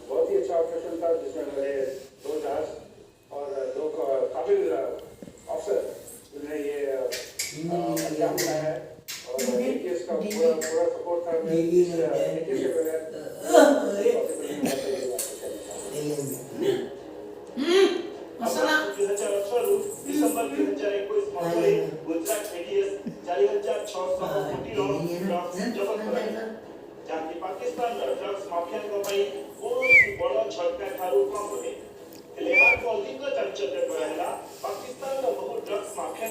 बहुत ही अच्छा ऑपरेशन था जिसमें हमारे 2 जहाज और 2 काबिल अफसर ने ये अंजाम दिया है और केस का पूरा सपोर्ट था केस के बगैर डिसेंबर 2021 मध्य गुजरात एटीएस 4600 कोटी जबत कराई जहाँकि पाकिस्तान ड्रग्स माफिया कौन बड़ झटका ठारू कम हुए अधिक चांचल्य पाकिस्तान बहु ड्रग्स माफिया